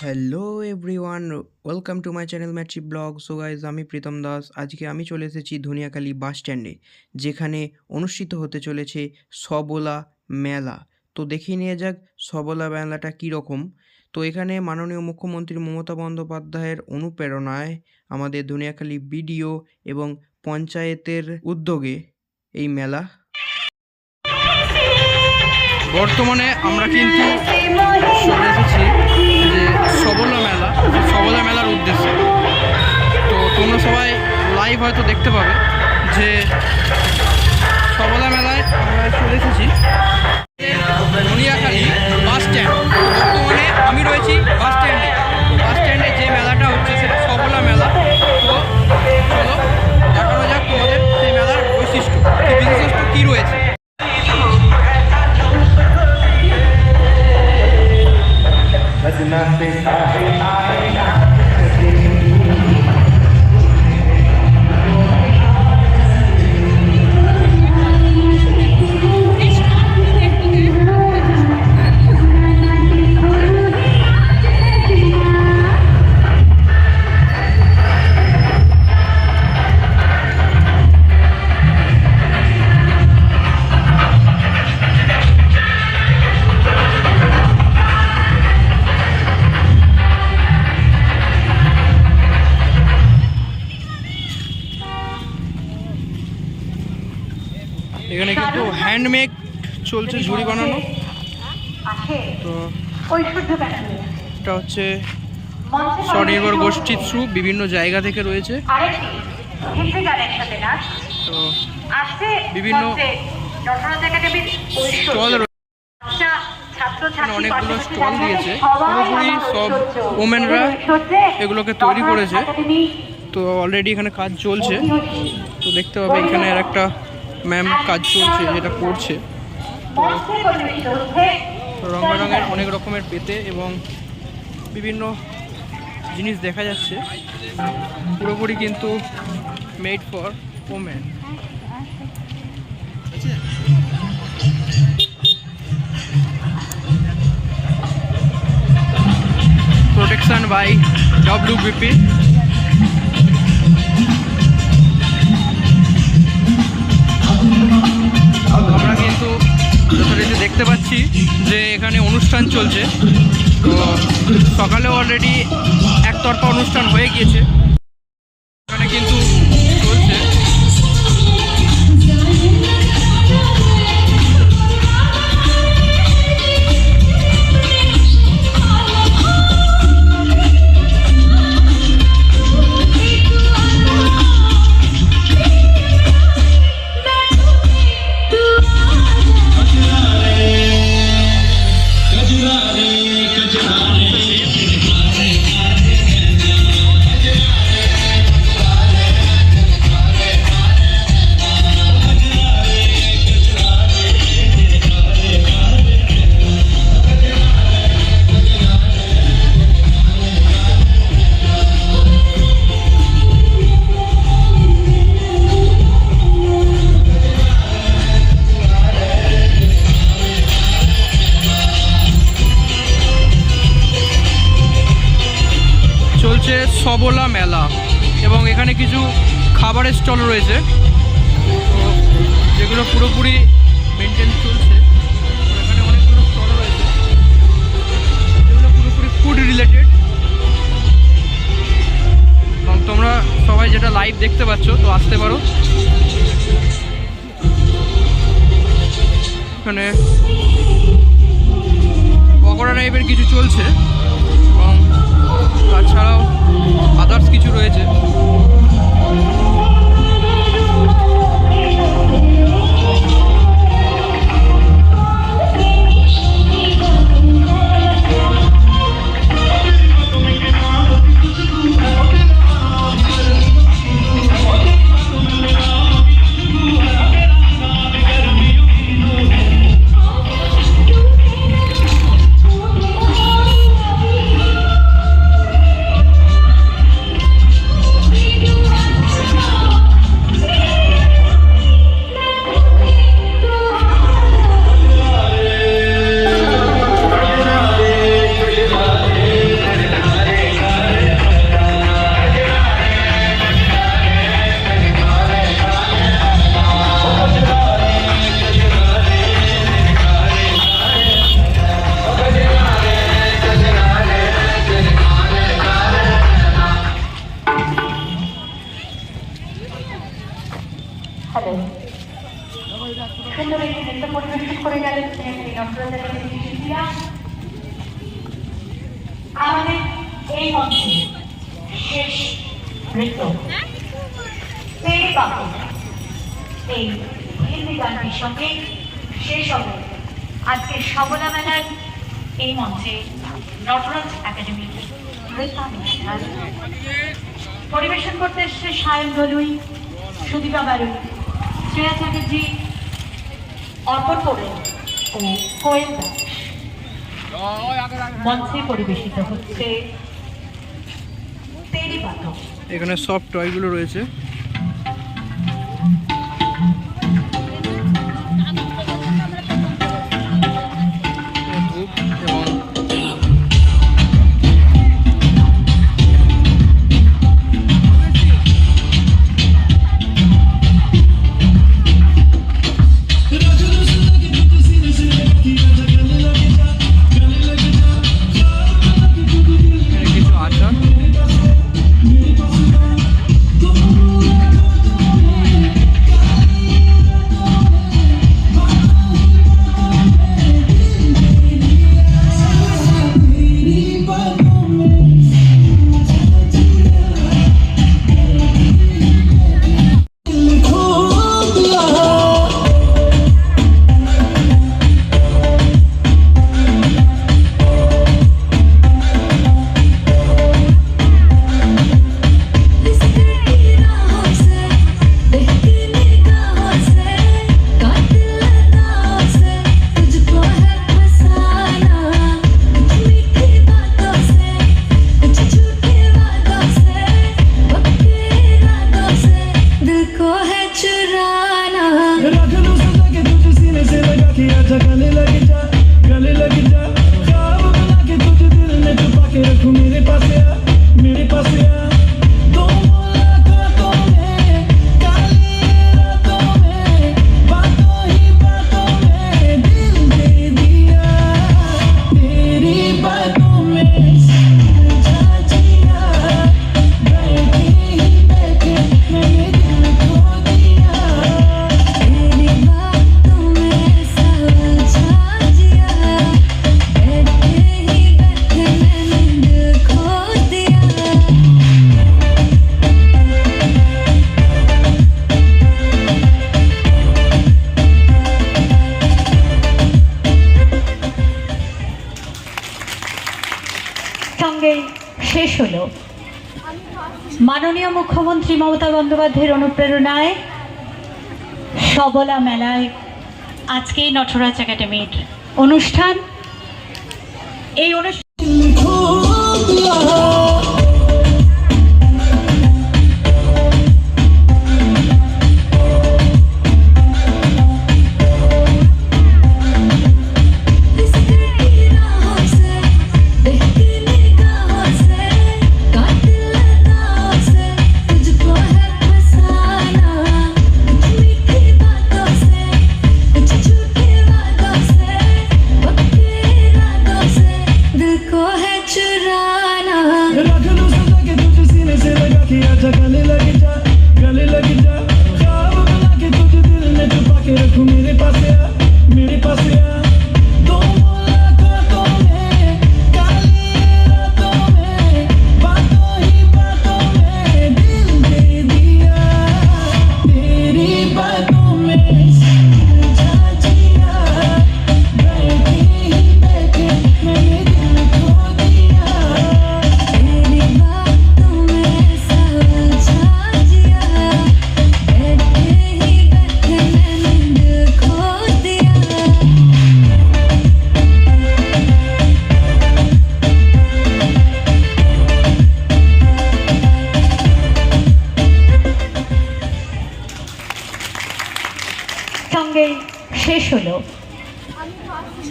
Hello everyone, welcome to my channel Matri blog. So guys, আমি প্রীতম দাস। আজকে আমি চলে এসেছি ধনিয়াখালী বাস স্ট্যান্ডে, যেখানে অনুষ্ঠিত হতে চলেছে সবলা মেলা। তো দেখিয়ে নিয়ে যাক সবলা মেলাটা কীরকম। তো এখানে মাননীয় মুখ্যমন্ত্রী মমতা বন্দ্যোপাধ্যায়ের অনুপ্রেরণায় আমাদের ধনিয়াখালী বিডিও এবং পঞ্চায়েতের উদ্যোগে এই মেলা। বর্তমানে আমরা কিন্তু চলে এসেছি যে সবলা মেলার উদ্দেশ্যে। তো তোমরা সবাই লাইভ হয়তো দেখতে পাবে যে সবলা মেলায় আমরা চলে এসেছি ধনিয়াখালী বাস স্ট্যান্ড। বর্তমানে আমি রয়েছি বাস স্ট্যান্ডে যে মেলাটা হচ্ছে সেটা সবলা মেলা। তো চলো দেখানো যাক তোমাদের সেই মেলার বিশিষ্ট কী রয়েছে। এখানে কিন্তু হ্যান্ডমেড চলছে, ঝুড়ি বানানো। তো এটা হচ্ছে স্বনির্ভর গোষ্ঠীর থ্রু বিভিন্ন জায়গা থেকে রয়েছে। তো বিভিন্ন স্টল রয়েছে, অনেকগুলো স্টল দিয়েছে। পুরোপুরি সব ওমেনরা এগুলোকে তৈরি করেছে। তো অলরেডি এখানে কাজ চলছে। তো দেখতে পাবে এখানে আর একটা ম্যাম কাজ চলছে, যেটা করছে। তো রঙের অনেক রকমের পেতে এবং বিভিন্ন জিনিস দেখা যাচ্ছে, পুরোপুরি কিন্তু made for women. Protection by WBP। আমরা কিন্তু যথারীতি দেখতে পাচ্ছি যে এখানে অনুষ্ঠান চলছে। তো সকালে অলরেডি একতরফা অনুষ্ঠান হয়ে গিয়েছে, এখানে কিন্তু চলছে। চলছে সবলা মেলা এবং এখানে কিছু খাবারের স্টল রয়েছে, তো যেগুলো পুরোপুরি মেনটেন চলছে। এখানে অনেকগুলো স্টল রয়েছে যেগুলো পুরোপুরি ফুড রিলেটেড। এবং তোমরা সবাই যেটা লাইভ দেখতে পাচ্ছ, তো আসতে পারো। এখানে পকোড়া টাইপের কিছু চলছে এবং তাছাড়াও আদার্স কিছু রয়েছে। পরিবেশন করে গেলেন শিল্পীরা। আমাদের এই মঞ্চে শেষ নৃত্য তেরে বাবু এই হিন্দি গানটির সঙ্গে শেষ হবে আজকের সবলা মেলার এই মঞ্চে নটরাজ একাডেমির নৃত্যানুষ্ঠান। পরিবেশন করতে এসছে সায়ন দলুই, সুদীপা বারুই, শ্রেয়া চ্যাটার্জি, অর্পণ কোরেল ও কোয়েল দাস। মঞ্চে পরিবেশিত হচ্ছে তেরি বাতো। এখানে সব টয়গুলো রয়েছে। শেষ হলো মাননীয় মুখ্যমন্ত্রী মমতা বন্দ্যোপাধ্যায়ের অনুপ্রেরণায় সবলা মেলায় আজকে নটরাজ একাডেমির অনুষ্ঠান। এই অনুষ্ঠান শেষ হলো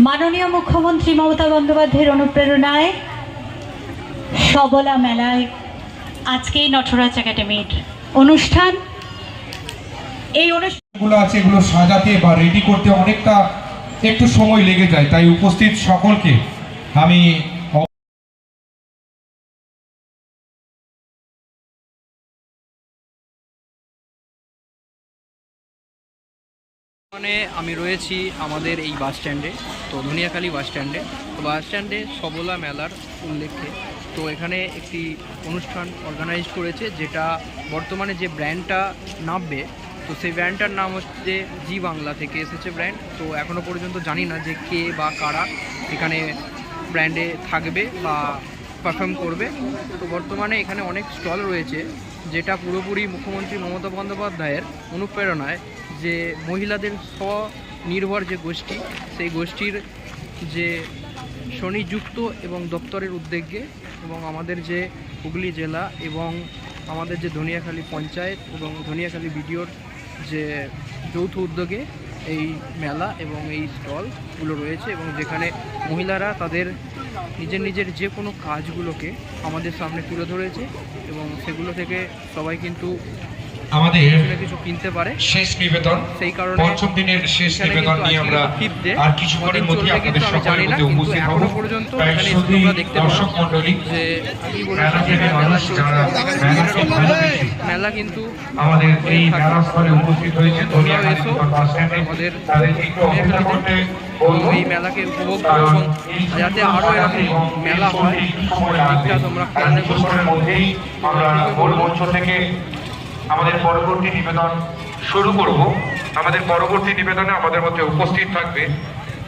মাননীয় মুখ্যমন্ত্রী মমতা বন্দ্যোপাধ্যায়ের অনুপ্রেরণায় সবলা মেলায় আজকে নটরাজ একাডেমির অনুষ্ঠান। এই অনুষ্ঠানগুলো আছে এগুলো সাজাতে বা রেডি করতে অনেকটা একটু সময় লেগে যায়, তাই উপস্থিত সকলকে আমি মানে আমি রয়েছি আমাদের এই বাস স্ট্যান্ডে, তো ধনিয়াখালী বাস স্ট্যান্ডে। তো বাস স্ট্যান্ডে সবলা মেলার উল্লেখে তো এখানে একটি অনুষ্ঠান অর্গানাইজ করেছে, যেটা বর্তমানে যে ব্র্যান্ডটা নামবে, তো সেই ব্র্যান্ডটার নাম হচ্ছে জি বাংলা থেকে এসেছে ব্র্যান্ড। তো এখনও পর্যন্ত জানি না যে কে বা কারা এখানে ব্র্যান্ডে থাকবে বা পারফর্ম করবে। তো বর্তমানে এখানে অনেক স্টল রয়েছে, যেটা পুরোপুরি মুখ্যমন্ত্রী মমতা বন্দ্যোপাধ্যায়ের অনুপ্রেরণায়, যে মহিলাদের স্বনির্ভর যে গোষ্ঠী, সেই গোষ্ঠীর যে স্বনিযুক্ত এবং দপ্তরের উদ্যোগে, এবং আমাদের যে হুগলি জেলা এবং আমাদের যে ধনিয়াখালী পঞ্চায়েত এবং ধনিয়াখালী বিডিওর যে যৌথ উদ্যোগে এই মেলা এবং এই স্টলগুলো রয়েছে, এবং যেখানে মহিলারা তাদের নিজের নিজের যে কোনো কাজগুলোকে আমাদের সামনে তুলে ধরেছে, এবং সেগুলো থেকে সবাই কিন্তু আমাদের কিছু কিনতে পারে। শেষ নিবেদন, সেই কারণে পঞ্চম দিনের শেষ এখানে নিবেদন কিন্তু নিয়ে আমরা আজকে fifth day, আর কিছুক্ষণের কদিন মধ্যেই চলবে আপনাদের কিন্তু আমি জানি সকলের না, মধ্যে কিন্তু উপস্থিত হব। এখনো পর্যন্ত তাই এখানে শুধু তোমরা দেখতে পারো দর্শক মণ্ডলী, যে আগেই মেলা বলেছি থেকে মানুষ যারা মেলাকে ভালোবেসে মেলা কিন্তু আমাদের এই মেলা স্থলে উপস্থিত হয়েছে ধনিয়াখালী এসো, বাস স্ট্যান্ডে, আমাদের তাদের একটু অপেক্ষা করতে বলবো, এই মেলাকে উপভোগ কারণ করুন, এই যাতে আরও এরকম এবং মেলা হয়। একটু সময় লাগবে। দিকটা তোমরা আর খেয়াল রেখো। কিছুক্ষণের মধ্যেই আমরা মূল মঞ্চ থেকে আমাদের পরবর্তী নিবেদন শুরু করব। আমাদের পরবর্তী নিবেদনে আমাদের মধ্যে উপস্থিত থাকবে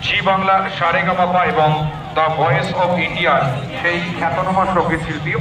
জি বাংলা, সারেগামাপা এবং দ্য ভয়েস অফ ইন্ডিয়ার সেই খ্যাতনামা সঙ্গীত শিল্পী